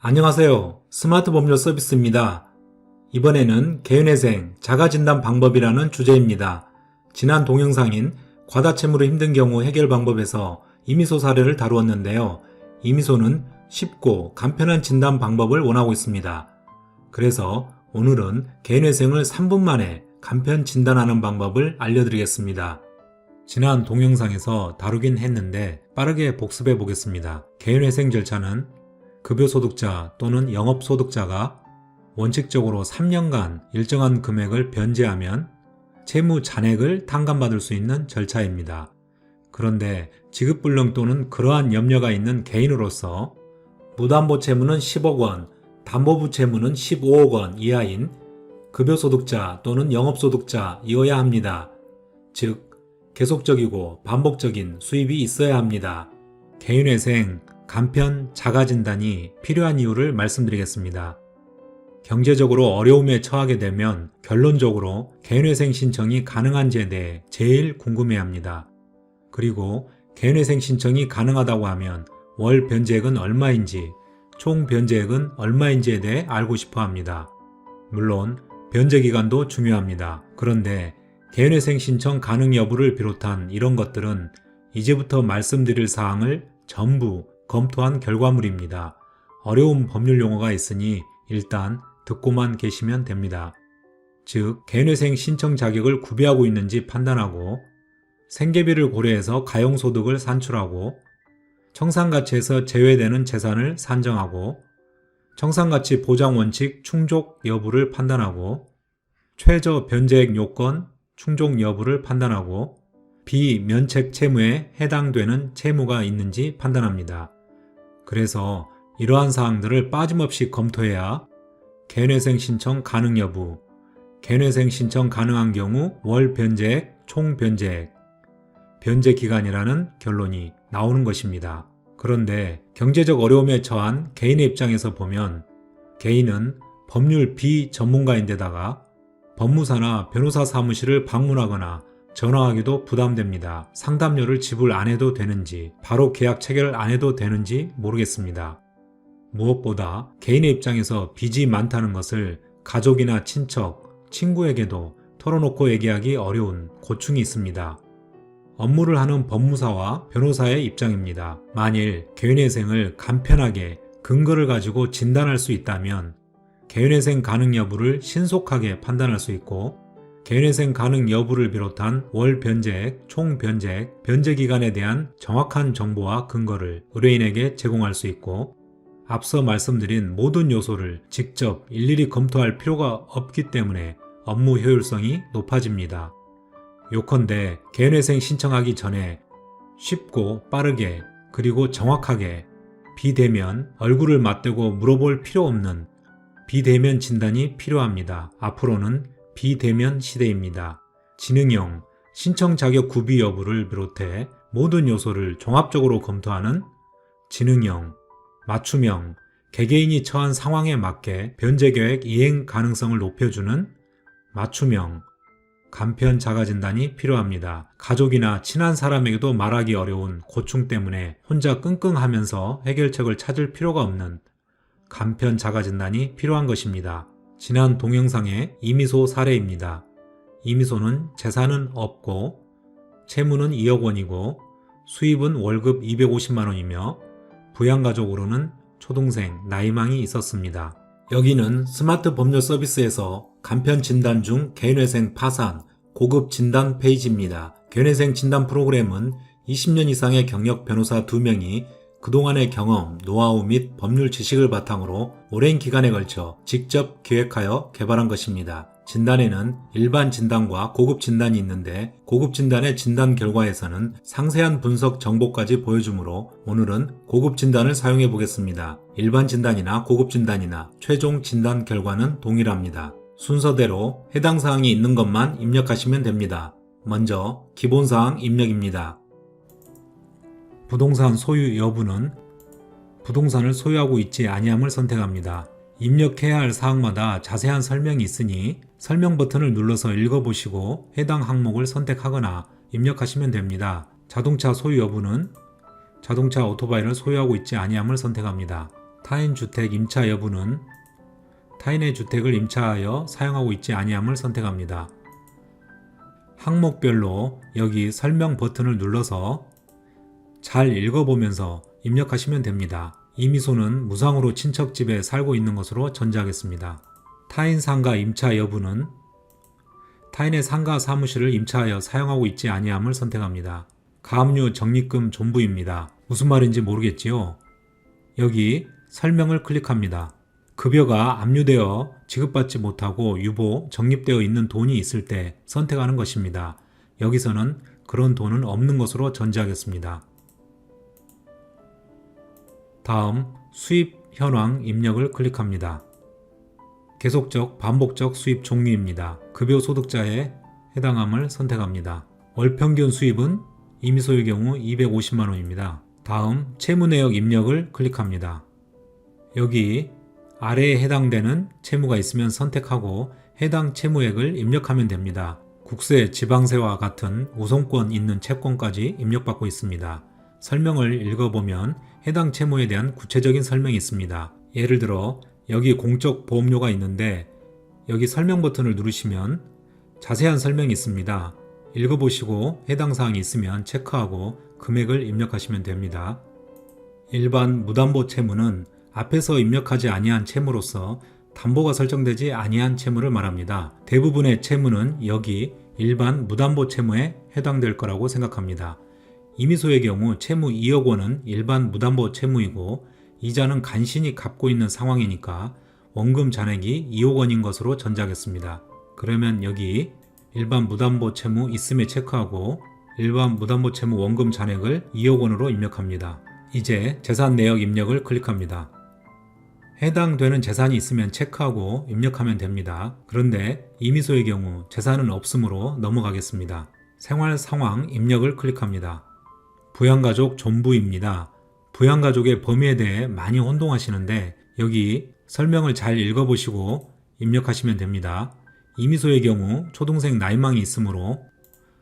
안녕하세요. 스마트 법률 서비스입니다. 이번에는 개인회생 자가진단 방법이라는 주제입니다. 지난 동영상인 과다채무로 힘든 경우 해결 방법에서 이미소 사례를 다루었는데요. 이미소는 쉽고 간편한 진단 방법을 원하고 있습니다. 그래서 오늘은 개인회생을 3분 만에 간편 진단하는 방법을 알려드리겠습니다. 지난 동영상에서 다루긴 했는데 빠르게 복습해 보겠습니다. 개인회생 절차는 급여소득자 또는 영업소득자가 원칙적으로 3년간 일정한 금액을 변제하면 채무 잔액을 탕감받을 수 있는 절차입니다. 그런데 지급불능 또는 그러한 염려가 있는 개인으로서 무담보 채무는 10억 원, 담보부 채무는 15억 원 이하인 급여소득자 또는 영업소득자이어야 합니다. 즉, 계속적이고 반복적인 수입이 있어야 합니다. 개인회생 간편 자가진단이 필요한 이유를 말씀드리겠습니다. 경제적으로 어려움에 처하게 되면 결론적으로 개인회생 신청이 가능한지에 대해 제일 궁금해합니다. 그리고 개인회생 신청이 가능하다고 하면 월 변제액은 얼마인지, 총 변제액은 얼마인지에 대해 알고 싶어 합니다. 물론 변제 기간도 중요합니다. 그런데 개인회생 신청 가능 여부를 비롯한 이런 것들은 이제부터 말씀드릴 사항을 전부 검토한 결과물입니다. 어려운 법률 용어가 있으니 일단 듣고만 계시면 됩니다. 즉, 개인회생 신청 자격을 구비하고 있는지 판단하고 생계비를 고려해서 가용소득을 산출하고 청산가치에서 제외되는 재산을 산정하고 청산가치 보장원칙 충족 여부를 판단하고 최저 변제액 요건 충족 여부를 판단하고 비면책 채무에 해당되는 채무가 있는지 판단합니다. 그래서 이러한 사항들을 빠짐없이 검토해야 개인회생 신청 가능 여부, 개인회생 신청 가능한 경우 월 변제액, 총 변제액, 변제 기간이라는 결론이 나오는 것입니다. 그런데 경제적 어려움에 처한 개인의 입장에서 보면 개인은 법률 비전문가인데다가 법무사나 변호사 사무실을 방문하거나 전화하기도 부담됩니다. 상담료를 지불 안 해도 되는지, 바로 계약 체결 안 해도 되는지 모르겠습니다. 무엇보다 개인의 입장에서 빚이 많다는 것을 가족이나 친척, 친구에게도 털어놓고 얘기하기 어려운 고충이 있습니다. 업무를 하는 법무사와 변호사의 입장입니다. 만일 개인회생을 간편하게 근거를 가지고 진단할 수 있다면 개인회생 가능 여부를 신속하게 판단할 수 있고 개인회생 가능 여부를 비롯한 월 변제액, 총 변제액, 변제 기간에 대한 정확한 정보와 근거를 의뢰인에게 제공할 수 있고 앞서 말씀드린 모든 요소를 직접 일일이 검토할 필요가 없기 때문에 업무 효율성이 높아집니다. 요컨대 개인회생 신청하기 전에 쉽고 빠르게 그리고 정확하게 비대면 얼굴을 맞대고 물어볼 필요 없는 비대면 진단이 필요합니다. 앞으로는 비대면 시대입니다. 지능형, 신청 자격 구비 여부를 비롯해 모든 요소를 종합적으로 검토하는 지능형, 맞춤형, 개개인이 처한 상황에 맞게 변제 계획 이행 가능성을 높여주는 맞춤형, 간편 자가진단이 필요합니다. 가족이나 친한 사람에게도 말하기 어려운 고충 때문에 혼자 끙끙하면서 해결책을 찾을 필요가 없는 간편 자가진단이 필요한 것입니다. 지난 동영상의 이미소 사례입니다. 이미소는 재산은 없고 채무는 2억 원이고 수입은 월급 250만 원이며 부양가족으로는 초동생, 나이망이 있었습니다. 여기는 스마트 법률 서비스에서 간편 진단 중 개인회생 파산, 고급 진단 페이지입니다. 개인회생 진단 프로그램은 20년 이상의 경력 변호사 2명이 그동안의 경험, 노하우 및 법률 지식을 바탕으로 오랜 기간에 걸쳐 직접 기획하여 개발한 것입니다. 진단에는 일반 진단과 고급 진단이 있는데 고급 진단의 진단 결과에서는 상세한 분석 정보까지 보여주므로 오늘은 고급 진단을 사용해 보겠습니다. 일반 진단이나 고급 진단이나 최종 진단 결과는 동일합니다. 순서대로 해당 사항이 있는 것만 입력하시면 됩니다. 먼저 기본사항 입력입니다. 부동산 소유 여부는 부동산을 소유하고 있지 아니함을 선택합니다. 입력해야 할 사항마다 자세한 설명이 있으니 설명 버튼을 눌러서 읽어보시고 해당 항목을 선택하거나 입력하시면 됩니다. 자동차 소유 여부는 자동차 오토바이를 소유하고 있지 아니함을 선택합니다. 타인 주택 임차 여부는 타인의 주택을 임차하여 사용하고 있지 아니함을 선택합니다. 항목별로 여기 설명 버튼을 눌러서 잘 읽어보면서 입력하시면 됩니다. 이미소는 무상으로 친척 집에 살고 있는 것으로 전제하겠습니다. 타인 상가 임차 여부는 타인의 상가 사무실을 임차하여 사용하고 있지 아니함을 선택합니다. 가압류 적립금 존부입니다. 무슨 말인지 모르겠지요? 여기 설명을 클릭합니다. 급여가 압류되어 지급받지 못하고 유보, 적립되어 있는 돈이 있을 때 선택하는 것입니다. 여기서는 그런 돈은 없는 것으로 전제하겠습니다. 다음 수입 현황 입력을 클릭합니다. 계속적, 반복적 수입 종류입니다. 급여 소득자에 해당함을 선택합니다. 월 평균 수입은 이미소의 경우 250만 원입니다. 다음 채무 내역 입력을 클릭합니다. 여기 아래에 해당되는 채무가 있으면 선택하고 해당 채무액을 입력하면 됩니다. 국세, 지방세와 같은 우선권 있는 채권까지 입력받고 있습니다. 설명을 읽어보면 해당 채무에 대한 구체적인 설명이 있습니다. 예를 들어 여기 공적 보험료가 있는데 여기 설명 버튼을 누르시면 자세한 설명이 있습니다. 읽어보시고 해당 사항이 있으면 체크하고 금액을 입력하시면 됩니다. 일반 무담보 채무는 앞에서 입력하지 아니한 채무로서 담보가 설정되지 아니한 채무를 말합니다. 대부분의 채무는 여기 일반 무담보 채무에 해당될 거라고 생각합니다. 이미소의 경우 채무 2억 원은 일반 무담보 채무이고 이자는 간신히 갚고 있는 상황이니까 원금 잔액이 2억 원인 것으로 전제하겠습니다. 그러면 여기 일반 무담보 채무 있음에 체크하고 일반 무담보 채무 원금 잔액을 2억 원으로 입력합니다. 이제 재산 내역 입력을 클릭합니다. 해당되는 재산이 있으면 체크하고 입력하면 됩니다. 그런데 이미소의 경우 재산은 없으므로 넘어가겠습니다. 생활 상황 입력을 클릭합니다. 부양가족 존부입니다. 부양가족의 범위에 대해 많이 혼동하시는데 여기 설명을 잘 읽어보시고 입력하시면 됩니다. 이미소의 경우 초동생 나이망이 있으므로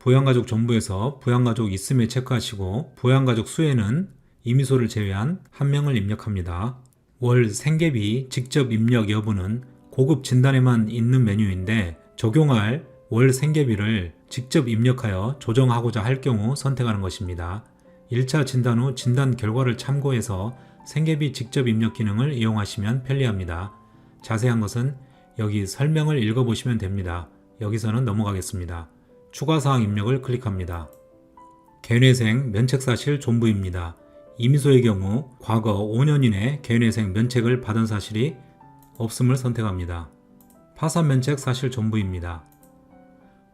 부양가족 존부에서 부양가족 있음에 체크하시고 부양가족 수에는 이미소를 제외한 1명을 입력합니다. 월 생계비 직접 입력 여부는 고급 진단에만 있는 메뉴인데 적용할 월 생계비를 직접 입력하여 조정하고자 할 경우 선택하는 것입니다. 1차 진단 후 진단 결과를 참고해서 생계비 직접 입력 기능을 이용하시면 편리합니다. 자세한 것은 여기 설명을 읽어보시면 됩니다. 여기서는 넘어가겠습니다. 추가사항 입력을 클릭합니다. 개인회생 면책사실 존부입니다. 이미소의 경우 과거 5년 이내 개인회생 면책을 받은 사실이 없음을 선택합니다. 파산면책 사실 존부입니다.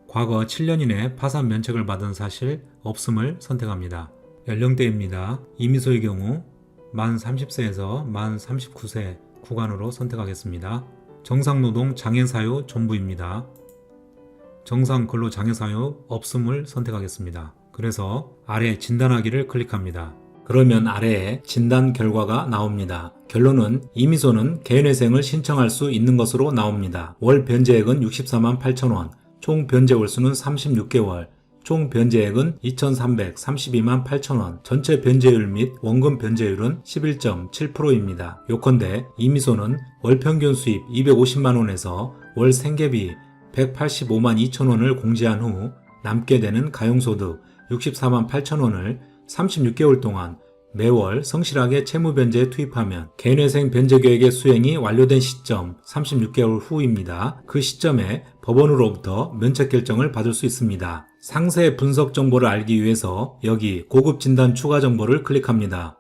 과거 7년 이내 파산면책을 받은 사실 없음을 선택합니다. 연령대입니다. 이미소의 경우 만 30세에서 만 39세 구간으로 선택하겠습니다. 정상노동 장애사유 존부입니다. 정상근로장애사유 없음을 선택하겠습니다. 그래서 아래 진단하기를 클릭합니다. 그러면 아래에 진단 결과가 나옵니다. 결론은 이미소는 개인회생을 신청할 수 있는 것으로 나옵니다. 월 변제액은 64만 8천원, 총 변제 월수는 36개월, 총 변제액은 2,332만 8천원, 전체 변제율 및 원금 변제율은 11.7%입니다. 요컨대 이미소는 월 평균 수입 250만원에서 월 생계비 185만 2천원을 공제한 후 남게 되는 가용소득 64만 8천원을 36개월 동안 매월 성실하게 채무변제에 투입하면 개인회생 변제계획의 수행이 완료된 시점 36개월 후입니다. 그 시점에 법원으로부터 면책결정을 받을 수 있습니다. 상세 분석 정보를 알기 위해서 여기 고급 진단 추가 정보를 클릭합니다.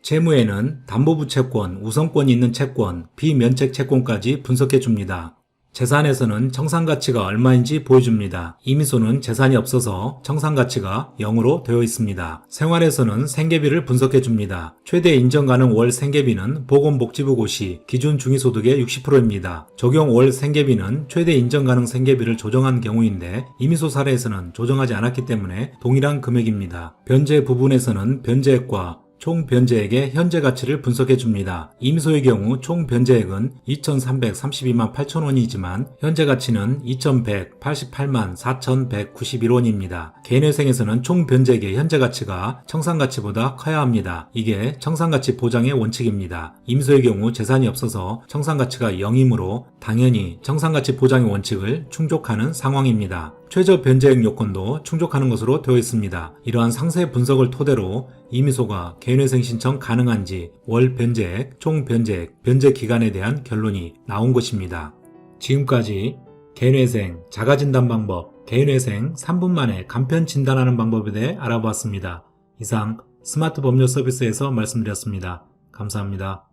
채무에는 담보부 채권, 우선권이 있는 채권, 비면책 채권까지 분석해 줍니다. 재산에서는 청산가치가 얼마인지 보여줍니다. 이미소는 재산이 없어서 청산가치가 0으로 되어 있습니다. 생활에서는 생계비를 분석해줍니다. 최대 인정 가능 월 생계비는 보건복지부 고시 기준 중위소득의 60%입니다. 적용 월 생계비는 최대 인정 가능 생계비를 조정한 경우인데 이미소 사례에서는 조정하지 않았기 때문에 동일한 금액입니다. 변제 부분에서는 변제액과 총 변제액의 현재 가치를 분석해 줍니다. 임소의 경우 총 변제액은 2,332만 8천 원이지만 현재 가치는 2,188만 4,191원입니다. 개인회생에서는 총 변제액의 현재 가치가 청산가치보다 커야 합니다. 이게 청산가치 보장의 원칙입니다. 임소의 경우 재산이 없어서 청산가치가 0이므로 당연히 청산가치 보장의 원칙을 충족하는 상황입니다. 최저 변제액 요건도 충족하는 것으로 되어 있습니다. 이러한 상세 분석을 토대로 임의소가 개인회생 신청 가능한지 월 변제액, 총 변제액, 변제 기간에 대한 결론이 나온 것입니다. 지금까지 개인회생, 자가진단 방법, 개인회생 3분 만에 간편 진단하는 방법에 대해 알아보았습니다. 이상 스마트 법률 서비스에서 말씀드렸습니다. 감사합니다.